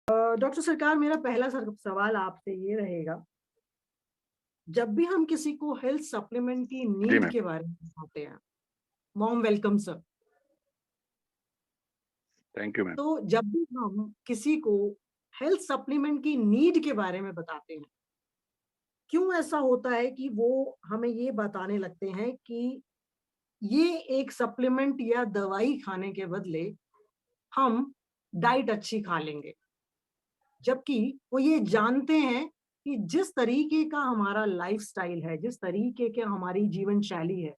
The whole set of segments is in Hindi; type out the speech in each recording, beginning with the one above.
डॉक्टर सरकार, मेरा पहला सवाल आपसे ये रहेगा, जब भी हम किसी को हेल्थ सप्लीमेंट की जी नीड मैम। के बारे में बताते हैं, mom welcome sir. Thank you ma'am. तो जब भी हम किसी को हेल्थ सप्लीमेंट की नीड के बारे में बताते हैं, क्यों ऐसा होता है कि वो हमें ये बताने लगते हैं कि ये एक सप्लीमेंट या दवाई खाने के बदले हम डाइट अच्छी खा लेंगे। जबकि वो ये जानते हैं कि जिस तरीके का हमारा लाइफ़स्टाइल है, जिस तरीके की हमारी जीवन शैली है,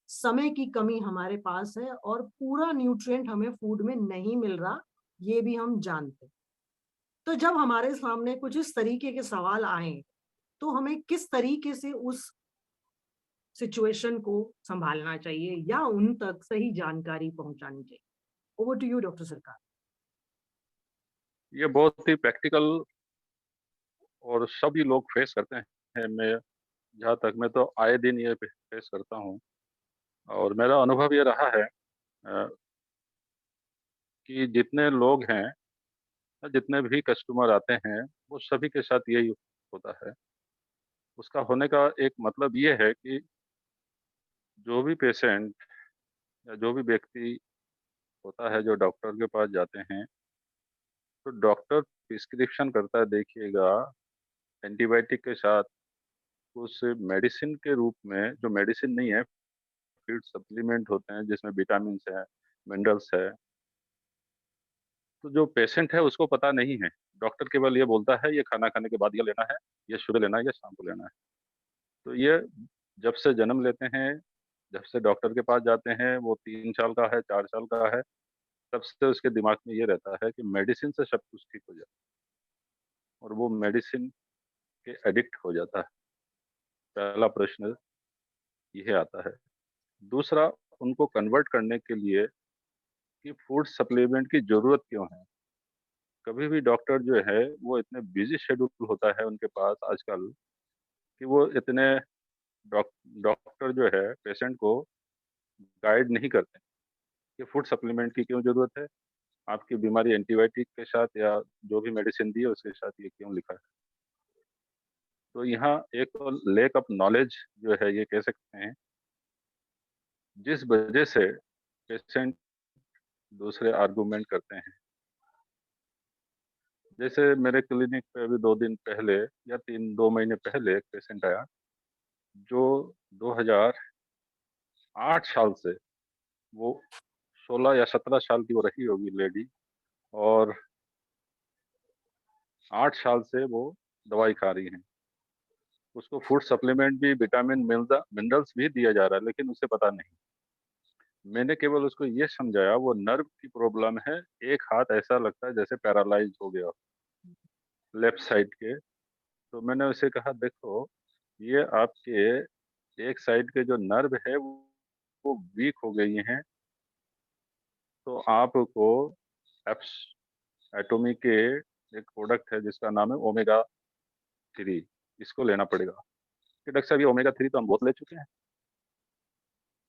समय की कमी हमारे पास है और पूरा न्यूट्रिएंट हमें फूड में नहीं मिल रहा, ये भी हम जानते हैं। तो जब हमारे सामने कुछ इस तरीके के सवाल आएँ, तो हमें किस तरीके से उस सिचुएशन को सँभालना चाहिए या उन तक सही जानकारी पहुँचानी चाहिए? ओवर टू यू डॉक्टर सरकार। ये बहुत ही प्रैक्टिकल और सभी लोग फेस करते हैं। मैं जहाँ तक मैं तो आए दिन ये फेस करता हूँ और मेरा अनुभव ये रहा है कि जितने लोग हैं, जितने भी कस्टमर आते हैं, वो सभी के साथ यही होता है। उसका होने का एक मतलब ये है कि जो भी पेशेंट या जो भी व्यक्ति होता है जो डॉक्टर के पास जाते हैं, तो डॉक्टर प्रिस्क्रिप्शन करता है, देखिएगा, एंटीबायोटिक के साथ उस मेडिसिन के रूप में, जो मेडिसिन नहीं है, फीड सप्लीमेंट होते हैं जिसमें विटामिन्स है, मिनरल्स है। तो जो पेशेंट है उसको पता नहीं है। डॉक्टर केवल ये बोलता है ये खाना खाने के बाद ये लेना है, ये सुबह लेना है, ये शाम को लेना है। तो ये जब से जन्म लेते हैं, जब से डॉक्टर के पास जाते हैं, वो 3 साल का है, 4 साल का है, तब से उसके दिमाग में ये रहता है कि मेडिसिन से सब कुछ ठीक हो जाए, और वो मेडिसिन के एडिक्ट हो जाता है। पहला प्रश्न यह आता है। दूसरा, उनको कन्वर्ट करने के लिए कि फूड सप्लीमेंट की जरूरत क्यों है। कभी भी डॉक्टर जो है वो इतने बिजी शेड्यूल होता है उनके पास आजकल, कि वो इतने डॉक्टर जो है पेशेंट को गाइड नहीं करते कि फूड सप्लीमेंट की क्यों जरूरत है, आपकी बीमारी एंटीबायोटिक के साथ या जो भी मेडिसिन दी है उसके साथ ये क्यों लिखा है। तो यहाँ एक लैक ऑफ नॉलेज जो है, ये कह सकते हैं, जिस वजह से पेशेंट दूसरे आर्गुमेंट करते हैं। जैसे मेरे क्लिनिक पे अभी 2 दिन पहले या 2 महीने पहले एक पेशेंट आया, जो 2008 साल से, वो 16 या 17 साल की वो रही होगी लेडी, और 8 साल से वो दवाई खा रही हैं। उसको फूड सप्लीमेंट भी, विटामिन मिनरल्स भी दिया जा रहा है, लेकिन उसे पता नहीं। मैंने केवल उसको ये समझाया, वो नर्व की प्रॉब्लम है, एक हाथ ऐसा लगता है जैसे पैरालाइज हो गया, लेफ्ट साइड के। तो मैंने उसे कहा, देखो, ये आपके एक साइड के जो नर्व है वो वीक हो गई हैं, तो आपको एप्स एटोमी के एक प्रोडक्ट है जिसका नाम है ओमेगा 3, इसको लेना पड़ेगा। कि डॉक्टर साहब, ये ओमेगा 3 तो हम बहुत ले चुके हैं।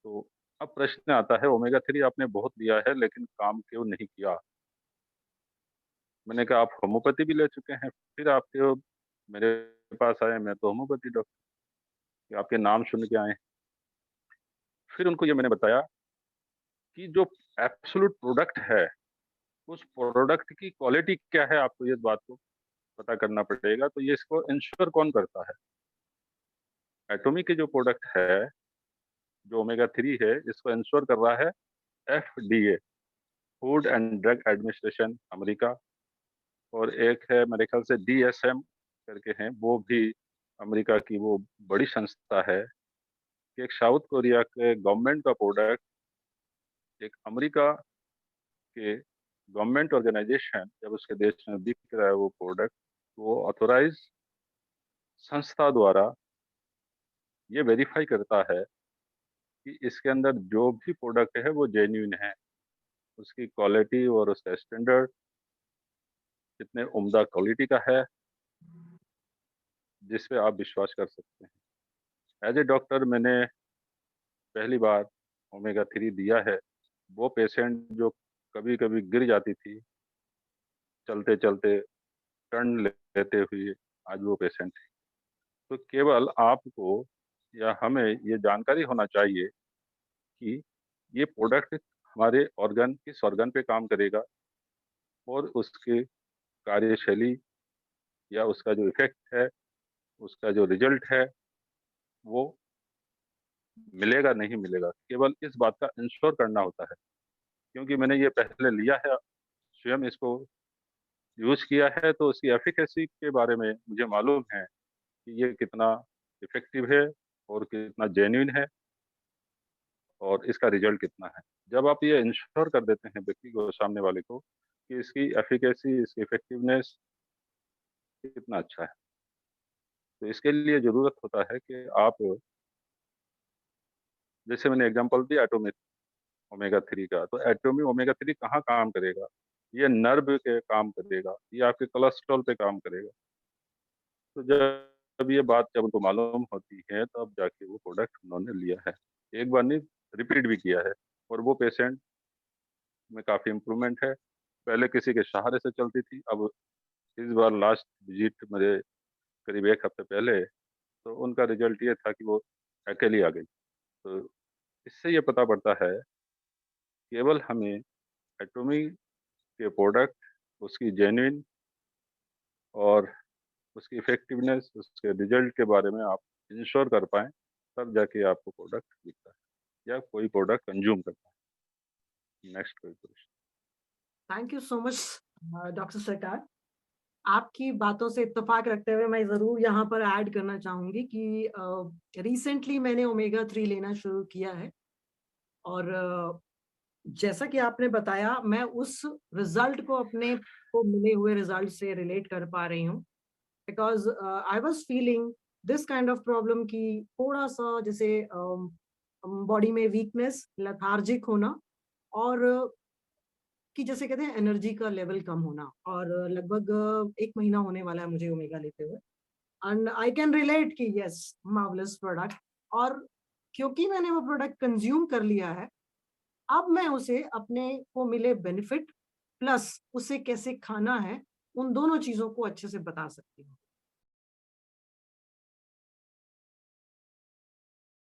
तो अब प्रश्न आता है, ओमेगा 3 आपने बहुत लिया है लेकिन काम क्यों नहीं किया। मैंने कहा, आप होम्योपैथी भी ले चुके हैं, फिर आपके मेरे पास आए, मैं तो होम्योपैथी डॉक्टर, आपके नाम सुन के आए। फिर उनको ये मैंने बताया कि जो एब्सोल्यूट प्रोडक्ट है, उस प्रोडक्ट की क्वालिटी क्या है, आपको ये बात को पता करना पड़ेगा। तो ये इसको इंश्योर कौन करता है? एटॉमिक के जो प्रोडक्ट है, जो ओमेगा 3 है, इसको इंश्योर कर रहा है FDA, food and drug administration, America. और एक है मेरे ख्याल से DSM करके हैं, वो भी अमेरिका की वो बड़ी संस्था है। कि एक साउथ कोरिया के गवर्नमेंट का प्रोडक्ट, एक अमेरिका के गवर्नमेंट ऑर्गेनाइजेशन, जब उसके देश में बिक रहा है वो प्रोडक्ट, वो ऑथोराइज संस्था द्वारा ये वेरीफाई करता है कि इसके अंदर जो भी प्रोडक्ट है वो जेन्युइन है, उसकी क्वालिटी और उसका स्टैंडर्ड कितने उम्दा क्वालिटी का है, जिस पे आप विश्वास कर सकते हैं। एज ए डॉक्टर मैंने पहली बार ओमेगा 3 दिया है। वो पेशेंट जो कभी कभी गिर जाती थी चलते चलते, टर्न लेते हुए आज वो पेशेंट है। तो केवल आपको या हमें ये जानकारी होना चाहिए कि ये प्रोडक्ट हमारे ऑर्गन किस ऑर्गन पे काम करेगा और उसकी कार्यशैली या उसका जो इफ़ेक्ट है, उसका जो रिज़ल्ट है, वो मिलेगा, नहीं मिलेगा। केवल इस बात का इंश्योर करना होता है, क्योंकि मैंने ये पहले लिया है, स्वयं इसको यूज़ किया है, तो उसकी एफ़िकेसी के बारे में मुझे मालूम है कि ये कितना इफ़ेक्टिव है और कितना जेन्युइन है और इसका रिज़ल्ट कितना है। जब आप ये इंश्योर कर देते हैं व्यक्ति को, सामने वाले को, कि इसकी एफ़िकेसी, इसकी इफ़ेक्टिवनेस कितना अच्छा है, तो इसके लिए ज़रूरत होता है कि आप, जैसे मैंने एग्ज़ाम्पल दिया एटॉमिक ओमेगा 3 का, तो एटॉमिक ओमेगा 3 कहाँ काम करेगा? ये नर्व पे काम करेगा, ये आपके कोलेस्ट्रॉल पे काम करेगा। तो जब ये बात जब उनको मालूम होती है, तब जाके वो प्रोडक्ट उन्होंने लिया है। एक बार नहीं, रिपीट भी किया है और वो पेशेंट में काफ़ी इम्प्रूवमेंट है। पहले किसी के सहारे से चलती थी, अब इस बार लास्ट विज़िट मेरे करीब 1 हफ्ते पहले, तो उनका रिज़ल्ट ये था कि वो अकेली आ गई। तो इससे ये पता पड़ता है, केवल हमें एटॉमी के प्रोडक्ट, उसकी जेन्युइन और उसकी इफ़ेक्टिवनेस, उसके रिज़ल्ट के बारे में आप इंश्योर कर पाएँ, तब जाके आपको प्रोडक्ट बिकता है या कोई प्रोडक्ट कंज़्यूम करता है। नेक्स्ट कोई question? Thank you so much doctor सरकार। आपकी बातों से इत्तेफ़ाक रखते हुए मैं ज़रूर यहाँ पर ऐड करना चाहूँगी कि रिसेंटली मैंने ओमेगा 3 लेना शुरू किया है और जैसा कि आपने बताया, मैं उस रिज़ल्ट को अपने को मिले हुए रिज़ल्ट से रिलेट कर पा रही हूँ। Because I was feeling this kind of problem कि थोड़ा-सा जैसे बॉडी में वीकनेस, लेथार्जिक होना और कि जैसे कहते हैं एनर्जी का लेवल कम होना और लगभग 1 महीना होने वाला है मुझे ओमेगा लेते हुए एंड आई कैन रिलेट कि यस मार्वेलस प्रोडक्ट और क्योंकि मैंने वो प्रोडक्ट कंज्यूम कर लिया है, अब मैं उसे अपने को मिले बेनिफिट प्लस उसे कैसे खाना है, उन दोनों चीज़ों को अच्छे से बता सकती हूँ।